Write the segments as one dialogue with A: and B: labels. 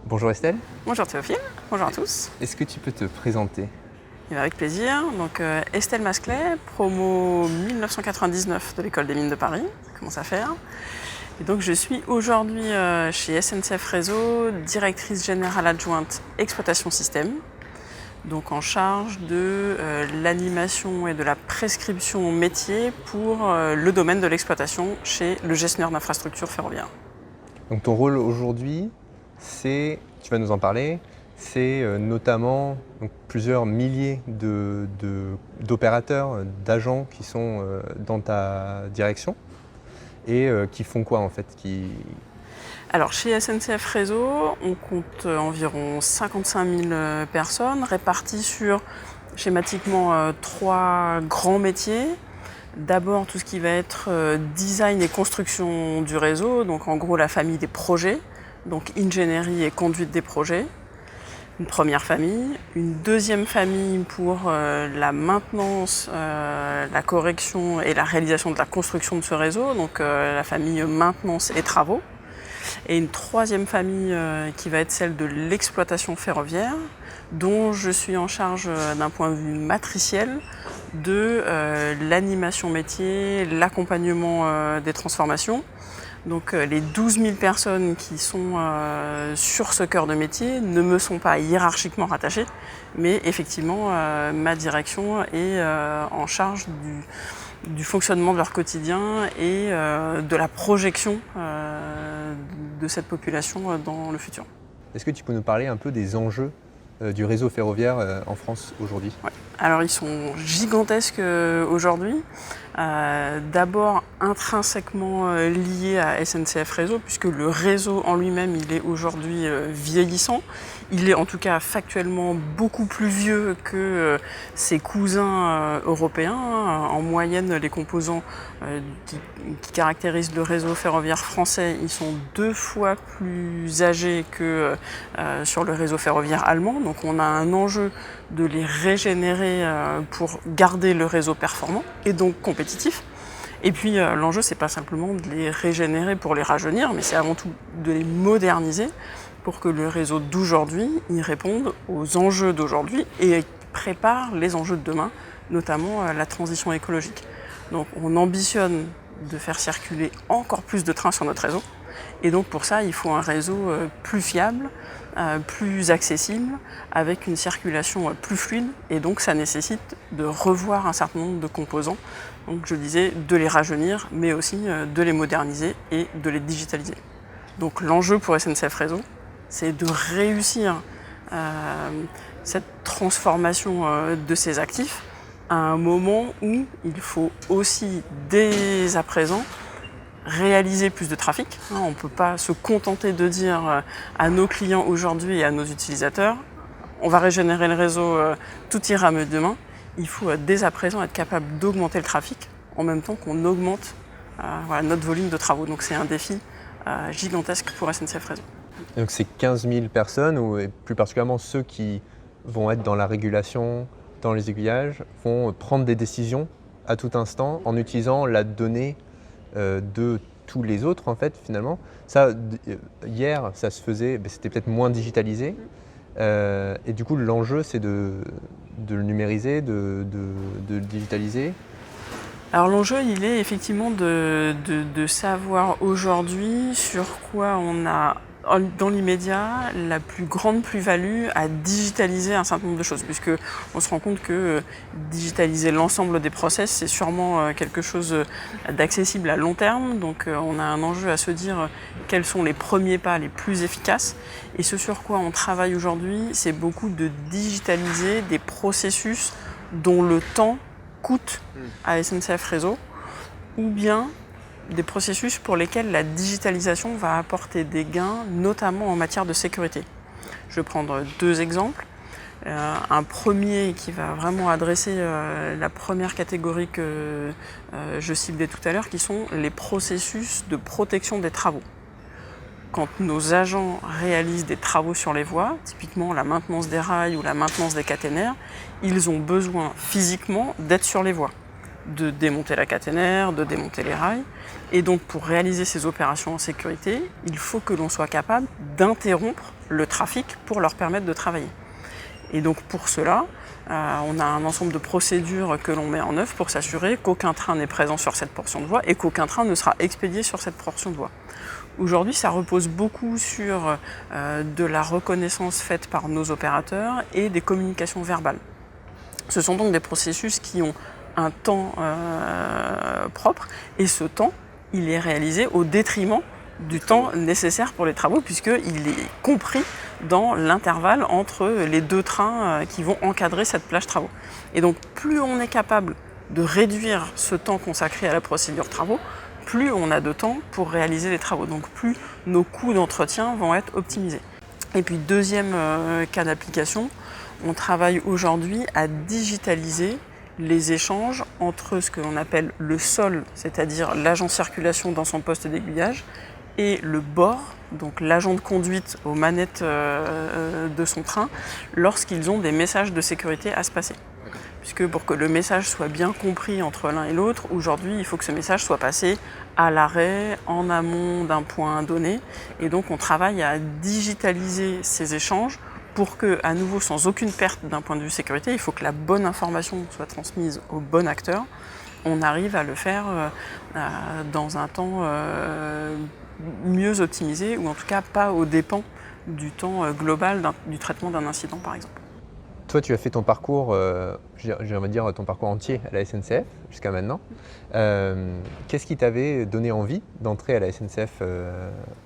A: Bonjour Estelle.
B: Bonjour Théophile, bonjour à tous.
A: Est-ce que tu peux te présenter?
B: Et avec plaisir. Donc, Estelle Masclet, promo 1999 de l'École des Mines de Paris, ça commence à faire. Et donc je suis aujourd'hui chez SNCF Réseau, directrice générale adjointe exploitation système, donc en charge de l'animation et de la prescription métier pour le domaine de l'exploitation chez le gestionnaire d'infrastructures ferroviaires.
A: Donc ton rôle aujourd'hui, c'est, tu vas nous en parler, c'est notamment plusieurs milliers d'opérateurs, d'agents qui sont dans ta direction et qui font quoi en fait
B: Alors chez SNCF Réseau, on compte environ 55 000 personnes réparties sur schématiquement 3 grands métiers. D'abord tout ce qui va être design et construction du réseau, donc en gros la famille des projets, donc ingénierie et conduite des projets. Une première famille, une deuxième famille pour la maintenance, la correction et la réalisation de la construction de ce réseau, donc la famille maintenance et travaux. Et une troisième famille qui va être celle de l'exploitation ferroviaire, dont je suis en charge d'un point de vue matriciel de l'animation métier, l'accompagnement des transformations. Donc les 12 000 personnes qui sont sur ce cœur de métier ne me sont pas hiérarchiquement rattachées, mais effectivement ma direction est en charge du fonctionnement de leur quotidien et de la projection de cette population dans le futur.
A: Est-ce que tu peux nous parler un peu des enjeux du réseau ferroviaire en France aujourd'hui?
B: Ouais. Alors ils sont gigantesques aujourd'hui. D'abord intrinsèquement liés à SNCF Réseau, puisque le réseau en lui-même il est aujourd'hui vieillissant. Il est en tout cas factuellement beaucoup plus vieux que ses cousins européens. En moyenne, les composants qui caractérisent le réseau ferroviaire français, ils sont 2 fois plus âgés que sur le réseau ferroviaire allemand. Donc on a un enjeu de les régénérer pour garder le réseau performant et donc compétitif. Et puis l'enjeu, c'est pas simplement de les régénérer pour les rajeunir, mais c'est avant tout de les moderniser pour que le réseau d'aujourd'hui y réponde aux enjeux d'aujourd'hui et prépare les enjeux de demain, notamment la transition écologique. Donc on ambitionne de faire circuler encore plus de trains sur notre réseau. Et donc pour ça, il faut un réseau plus fiable, plus accessible, avec une circulation plus fluide. Et donc ça nécessite de revoir un certain nombre de composants. Donc je disais de les rajeunir, mais aussi de les moderniser et de les digitaliser. Donc l'enjeu pour SNCF Réseau, c'est de réussir cette transformation de ces actifs à un moment où il faut aussi, dès à présent, réaliser plus de trafic. On ne peut pas se contenter de dire à nos clients aujourd'hui et à nos utilisateurs on va régénérer le réseau, tout ira mieux demain. Il faut dès à présent être capable d'augmenter le trafic en même temps qu'on augmente notre volume de travaux. Donc c'est un défi gigantesque pour SNCF Réseau.
A: Et donc c'est 15 000 personnes, et plus particulièrement ceux qui vont être dans la régulation, dans les aiguillages, vont prendre des décisions à tout instant en utilisant la donnée de tous les autres en fait finalement. Ça, hier ça se faisait, c'était peut-être moins digitalisé et du coup l'enjeu c'est de le numériser, de le digitaliser.
B: Alors l'enjeu il est effectivement de savoir aujourd'hui sur quoi on a dans l'immédiat la plus grande plus-value à digitaliser un certain nombre de choses, puisque on se rend compte que digitaliser l'ensemble des process, c'est sûrement quelque chose d'accessible à long terme. Donc on a un enjeu à se dire quels sont les premiers pas les plus efficaces. Et ce sur quoi on travaille aujourd'hui, c'est beaucoup de digitaliser des processus dont le temps coûte à SNCF Réseau, ou bien des processus pour lesquels la digitalisation va apporter des gains, notamment en matière de sécurité. Je vais prendre 2 exemples. Un premier qui va vraiment adresser la première catégorie que je ciblais tout à l'heure, qui sont les processus de protection des travaux. Quand nos agents réalisent des travaux sur les voies, typiquement la maintenance des rails ou la maintenance des caténaires, ils ont besoin physiquement d'être sur les voies. de démonter la caténaire, de démonter les rails. Et donc pour réaliser ces opérations en sécurité, il faut que l'on soit capable d'interrompre le trafic pour leur permettre de travailler. Et donc pour cela, on a un ensemble de procédures que l'on met en œuvre pour s'assurer qu'aucun train n'est présent sur cette portion de voie et qu'aucun train ne sera expédié sur cette portion de voie. Aujourd'hui, ça repose beaucoup sur de la reconnaissance faite par nos opérateurs et des communications verbales. Ce sont donc des processus qui ont un temps propre et ce temps, il est réalisé au détriment du temps nécessaire pour les travaux puisqu'il est compris dans l'intervalle entre les deux trains qui vont encadrer cette plage travaux. Et donc plus on est capable de réduire ce temps consacré à la procédure travaux, plus on a de temps pour réaliser les travaux, donc plus nos coûts d'entretien vont être optimisés. Et puis deuxième cas d'application, on travaille aujourd'hui à digitaliser les échanges entre ce que l'on appelle le sol, c'est-à-dire l'agent circulation dans son poste d'aiguillage, et le bord, donc l'agent de conduite aux manettes de son train, lorsqu'ils ont des messages de sécurité à se passer. Puisque pour que le message soit bien compris entre l'un et l'autre, aujourd'hui, il faut que ce message soit passé à l'arrêt, en amont d'un point donné. Et donc, on travaille à digitaliser ces échanges pour que, à nouveau, sans aucune perte d'un point de vue sécurité, il faut que la bonne information soit transmise au bon acteur. On arrive à le faire dans un temps mieux optimisé, ou en tout cas pas aux dépens du temps global du traitement d'un incident, par exemple.
A: Toi, tu as fait ton parcours, j'aimerais dire ton parcours entier à la SNCF jusqu'à maintenant. Qu'est-ce qui t'avait donné envie d'entrer à la SNCF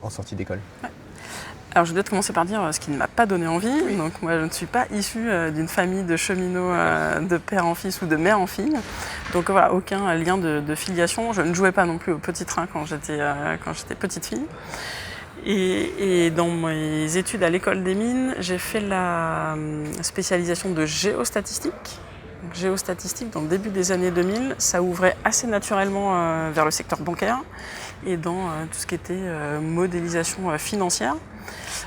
A: en sortie d'école ?
B: Alors je dois commencer par dire ce qui ne m'a pas donné envie. Donc moi je ne suis pas issue d'une famille de cheminots de père en fils ou de mère en fille. Donc voilà, aucun lien de filiation. Je ne jouais pas non plus au petit train quand j'étais petite fille. Et dans mes études à l'école des mines, j'ai fait la spécialisation de géostatistique. Donc, géostatistique, dans le début des années 2000, ça ouvrait assez naturellement vers le secteur bancaire et dans tout ce qui était modélisation financière.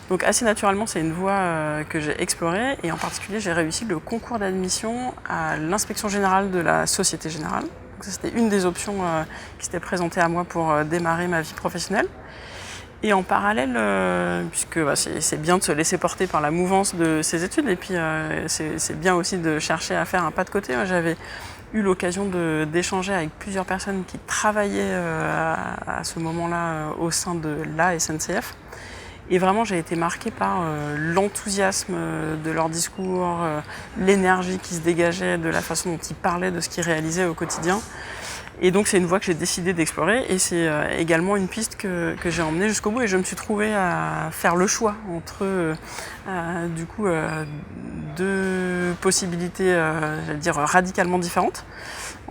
B: Donc assez naturellement, c'est une voie que j'ai explorée et en particulier, j'ai réussi le concours d'admission à l'inspection générale de la Société Générale. Donc, ça, c'était une des options qui s'était présentée à moi pour démarrer ma vie professionnelle. Et en parallèle, puisque c'est bien de se laisser porter par la mouvance de ses études, et puis c'est bien aussi de chercher à faire un pas de côté. J'avais eu l'occasion d'échanger avec plusieurs personnes qui travaillaient à ce moment-là au sein de la SNCF. Et vraiment, j'ai été marquée par l'enthousiasme de leur discours, l'énergie qui se dégageait de la façon dont ils parlaient de ce qu'ils réalisaient au quotidien. Et donc c'est une voie que j'ai décidé d'explorer et c'est également une piste que j'ai emmenée jusqu'au bout et je me suis trouvée à faire le choix entre deux possibilités j'allais dire radicalement différentes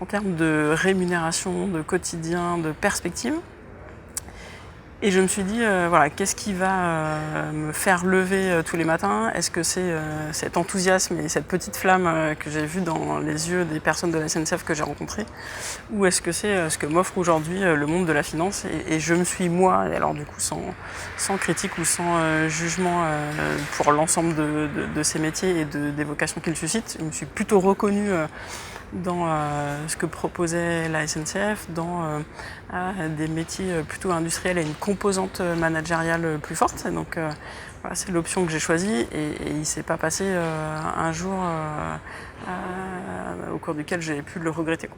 B: en termes de rémunération, de quotidien, de perspective. Et je me suis dit, qu'est-ce qui va me faire lever tous les matins ? Est-ce que c'est cet enthousiasme et cette petite flamme que j'ai vue dans les yeux des personnes de la SNCF que j'ai rencontrées ? Ou est-ce que c'est ce que m'offre aujourd'hui le monde de la finance ? Et je me suis, moi, et alors du coup sans critique ou sans jugement pour l'ensemble de ces métiers et des vocations qu'ils suscitent, je me suis plutôt reconnue dans ce que proposait la SNCF, dans des métiers plutôt industriels et une composante managériale plus forte. Et donc c'est l'option que j'ai choisie et il ne s'est pas passé un jour au cours duquel j'ai pu le regretter.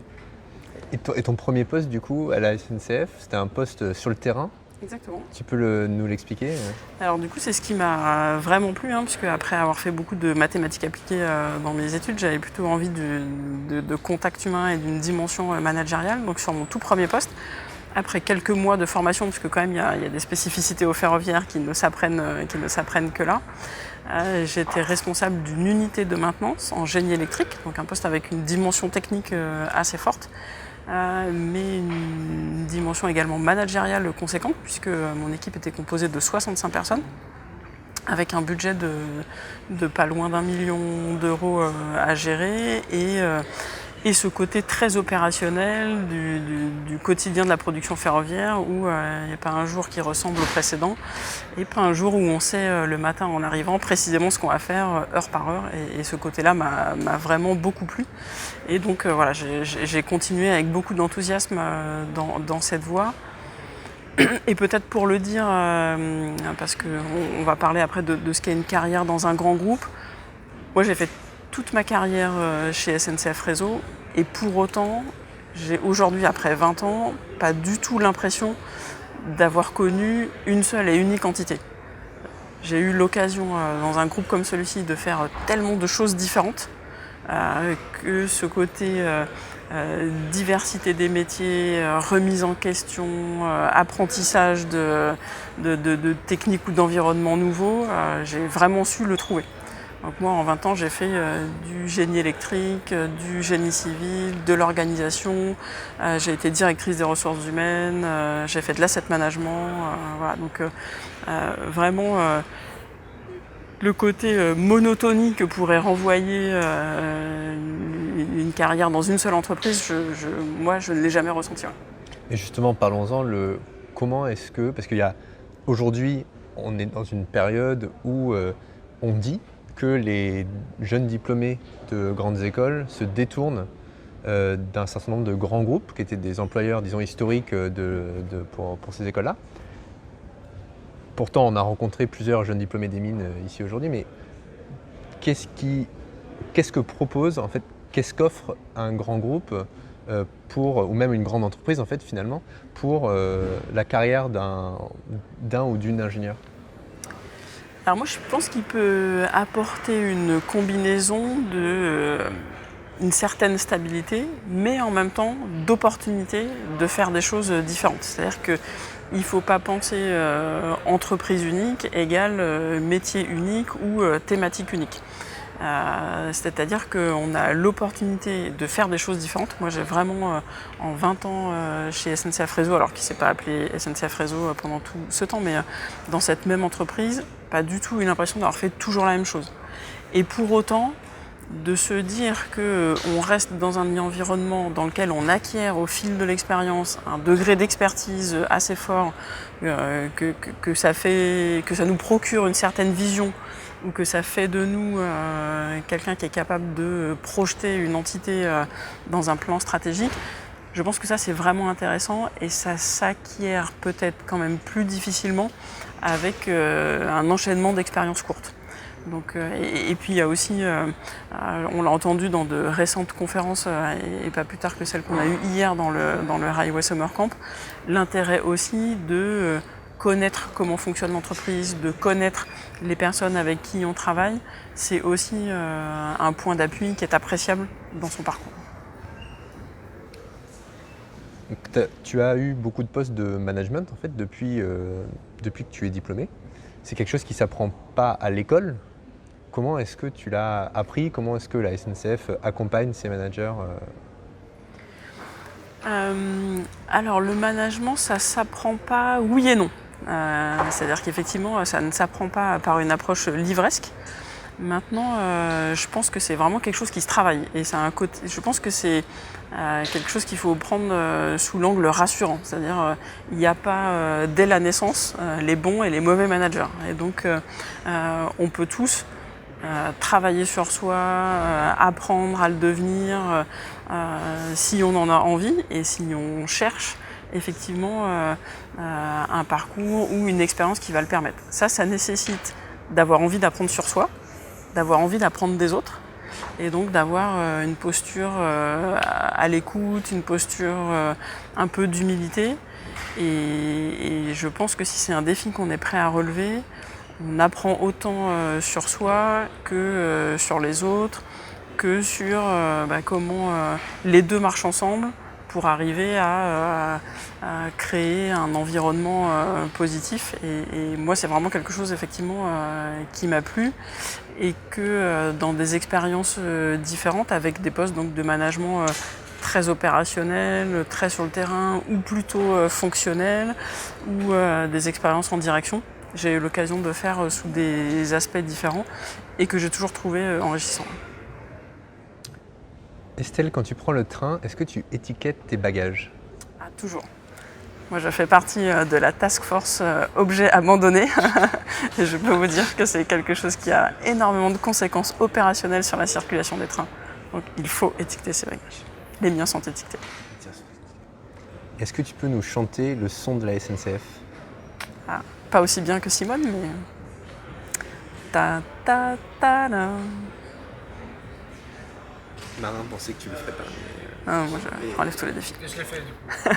A: Et ton premier poste du coup à la SNCF, c'était un poste sur le terrain ?
B: Exactement.
A: Tu peux nous l'expliquer ?
B: Alors du coup, c'est ce qui m'a vraiment plu, puisque après avoir fait beaucoup de mathématiques appliquées dans mes études, j'avais plutôt envie de contact humain et d'une dimension managériale. Donc sur mon tout premier poste, après quelques mois de formation, puisque quand même il y a des spécificités au ferroviaire qui ne s'apprennent que là, j'étais responsable d'une unité de maintenance en génie électrique, donc un poste avec une dimension technique assez forte. Mais une dimension également managériale conséquente puisque mon équipe était composée de 65 personnes avec un budget de pas loin d'1 million d'euros à gérer et et ce côté très opérationnel du quotidien de la production ferroviaire où il n'y a pas un jour qui ressemble au précédent et pas un jour où on sait le matin en arrivant précisément ce qu'on va faire heure par heure. Et ce côté-là m'a vraiment beaucoup plu. Et donc voilà, j'ai continué avec beaucoup d'enthousiasme dans cette voie. Et peut-être pour le dire, parce qu'on va parler après de ce qu'est une carrière dans un grand groupe, moi j'ai fait toute ma carrière chez SNCF Réseau et pour autant, j'ai aujourd'hui, après 20 ans, pas du tout l'impression d'avoir connu une seule et unique entité. J'ai eu l'occasion dans un groupe comme celui-ci de faire tellement de choses différentes que ce côté diversité des métiers, remise en question, apprentissage de techniques ou d'environnements nouveaux, j'ai vraiment su le trouver. Donc moi, en 20 ans, j'ai fait du génie électrique, du génie civil, de l'organisation. J'ai été directrice des ressources humaines, j'ai fait de l'asset management. Voilà, donc vraiment, le côté monotonie que pourrait renvoyer une carrière dans une seule entreprise, moi, je ne l'ai jamais ressenti. Ouais.
A: Et justement, parlons-en, comment est-ce que... Parce aujourd'hui, on est dans une période où on dit que les jeunes diplômés de grandes écoles se détournent d'un certain nombre de grands groupes qui étaient des employeurs, disons, historiques pour ces écoles-là. Pourtant, on a rencontré plusieurs jeunes diplômés des mines ici aujourd'hui, mais qu'est-ce que propose, en fait, qu'est-ce qu'offre un grand groupe ou même une grande entreprise, en fait, finalement, pour la carrière d'un ou d'une ingénieur ?
B: Alors moi, je pense qu'il peut apporter une combinaison une certaine stabilité, mais en même temps d'opportunités de faire des choses différentes. C'est-à-dire qu'il ne faut pas penser entreprise unique égale métier unique ou thématique unique. C'est-à-dire qu'on a l'opportunité de faire des choses différentes. Moi, j'ai vraiment, en 20 ans chez SNCF Réseau, alors qu'il ne s'est pas appelé SNCF Réseau pendant tout ce temps, mais dans cette même entreprise, pas du tout eu l'impression d'avoir fait toujours la même chose. Et pour autant, de se dire qu'on reste dans un environnement dans lequel on acquiert au fil de l'expérience un degré d'expertise assez fort, que ça nous procure une certaine vision, ou que ça fait de nous quelqu'un qui est capable de projeter une entité dans un plan stratégique, je pense que ça c'est vraiment intéressant et ça s'acquiert peut-être quand même plus difficilement avec un enchaînement d'expériences courtes. Donc, et puis il y a aussi, on l'a entendu dans de récentes conférences, et pas plus tard que celle qu'on a eue hier dans le Highway Summer Camp, l'intérêt aussi de connaître comment fonctionne l'entreprise, de connaître les personnes avec qui on travaille, c'est aussi un point d'appui qui est appréciable dans son parcours.
A: Tu as eu beaucoup de postes de management en fait depuis que tu es diplômé. C'est quelque chose qui ne s'apprend pas à l'école. Comment est-ce que tu l'as appris ? Comment est-ce que la SNCF accompagne ses managers ?
B: Alors le management, ça ne s'apprend pas oui et non. C'est-à-dire qu'effectivement, ça ne s'apprend pas par une approche livresque. Maintenant, je pense que c'est vraiment quelque chose qui se travaille. Et je pense que c'est quelque chose qu'il faut prendre sous l'angle rassurant. C'est-à-dire il n'y a pas dès la naissance les bons et les mauvais managers. Et donc on peut tous travailler sur soi, apprendre à le devenir si on en a envie et si on cherche effectivement un parcours ou une expérience qui va le permettre. Ça nécessite d'avoir envie d'apprendre sur soi, d'avoir envie d'apprendre des autres et donc d'avoir une posture à l'écoute, une posture un peu d'humilité. Et je pense que si c'est un défi qu'on est prêt à relever, on apprend autant sur soi que sur les autres, que sur comment les deux marchent ensemble pour arriver à créer un environnement positif. Et moi, c'est vraiment quelque chose effectivement qui m'a plu et que dans des expériences différentes avec des postes donc, de management très opérationnels, très sur le terrain ou plutôt fonctionnels ou des expériences en direction, j'ai eu l'occasion de faire sous des aspects différents et que j'ai toujours trouvé enrichissants.
A: Estelle, quand tu prends le train, est-ce que tu étiquettes tes bagages?
B: Ah, toujours. Moi, je fais partie de la task force objets abandonnés et je peux vous dire que c'est quelque chose qui a énormément de conséquences opérationnelles sur la circulation des trains. Donc, il faut étiqueter ses bagages. Les miens sont étiquetés.
A: Est-ce que tu peux nous chanter le son de la SNCF?
B: Ah, pas aussi bien que Simone, mais... Ta ta ta la.
A: Marin pensait que tu le ferais pas.
B: Ah, moi, je relève tous les défis.
C: Je l'ai fait du coup.